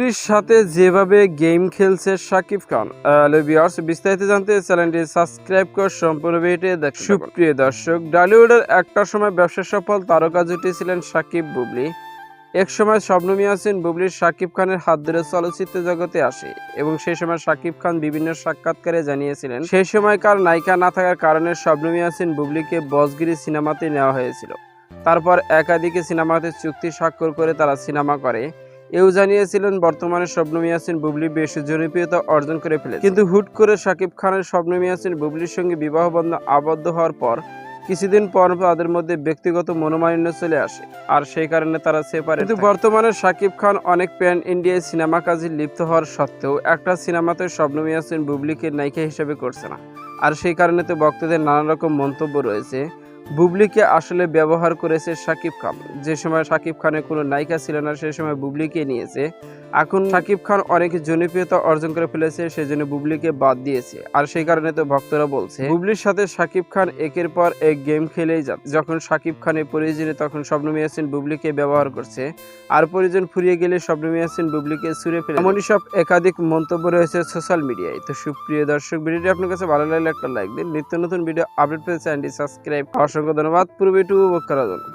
বুবলির সাথে যেভাবে গেম খেলছে শাকিব খান, ভিউয়ার্স বিস্তারিত জানতে চ্যানেলটি সাবস্ক্রাইব করে সম্পূর্ণ ভিডিও দেখুন। সুপ্রিয় দর্শক, টলিউডের একটা সময় ব্যবসা সফল তারকা জুটি ছিলেন শাকিব বুবলি। এক সময় শবনম ইয়াসমিন বুবলির শাকিব খানের হাত ধরে চলচ্চিত্র জগতে আসে এবং সেই সময় শাকিব খান বিভিন্ন সাক্ষাৎকারে জানিয়েছিলেন সেই সময়কার নায়িকা না থাকার কারণে শবনম ইয়াসমিন বুবলিকে বসগিরি সিনেমাতে নেওয়া হয়েছিল। তারপর একাধিক সিনেমাতে চুক্তি স্বাক্ষর করে তারা সিনেমা করে। এও জানিয়েছিলেন বর্তমানে শবনম ইয়াসমিন বুবলি বেশ জনপ্রিয়তা অর্জন করে ফেলেছে। কিন্তু হুট করে শাকিব খানের শবনম ইয়াসমিন বুবলির সঙ্গে বিবাহ বন্ধনে আবদ্ধ হওয়ার পর কিছুদিন পর তাদের মধ্যে ব্যক্তিগত মনোমালিন্য চলে আসে, আর সেই কারণে তারা সেপারেট। কিন্তু বর্তমানে শাকিব খান অনেক প্যান ইন্ডিয়ায় সিনেমা কাজে লিপ্ত হওয়ার সত্ত্বেও একটা সিনেমাতে শবনম ইয়াসমিন বুবলিকে নায়িকা হিসেবে করছে না, আর সেই কারণে তো ভক্তদের নানা রকম মন্তব্য রয়েছে। বুবলিকে আসলে ব্যবহার করেছে শাকিব খান। যে সময় শাকিব খানের কোনো নায়িকা ছিল না সেই সময় বুবলিকে নিয়েছে। এখন শাকিব খান অনেক জনপ্রিয়তা অর্জন করে ফেলেছে, সেজন্য বুবলিকে বাদ দিয়েছে, আর সেই কারণে তো ভক্তরা বলছে বুবলির সাথে শাকিব খান একের পর এক গেম খেলেই যাচ্ছে। যখন শাকিব খানের প্রয়োজনে তখন শবনম ইয়াসমিন বুবলিকে ব্যবহার করছে, আর প্রয়োজন ফুরিয়ে গেলে শবনম ইয়াসমিন বুবলিকে ছুঁড়ে ফেলে। এমনই সব একাধিক মন্তব্য রয়েছে সোশ্যাল মিডিয়ায়। তো সুপ্রিয় দর্শক, ভিডিওটি আপনার কাছে ভালো লাগলে একটা লাইক দিন। নিত্য নতুন ভিডিও আপডেট পেতে চ্যানেলটি সাবস্ক্রাইব। অসংখ্য ধন্যবাদ পুরো ভিডিও উপভোগ করার জন্য।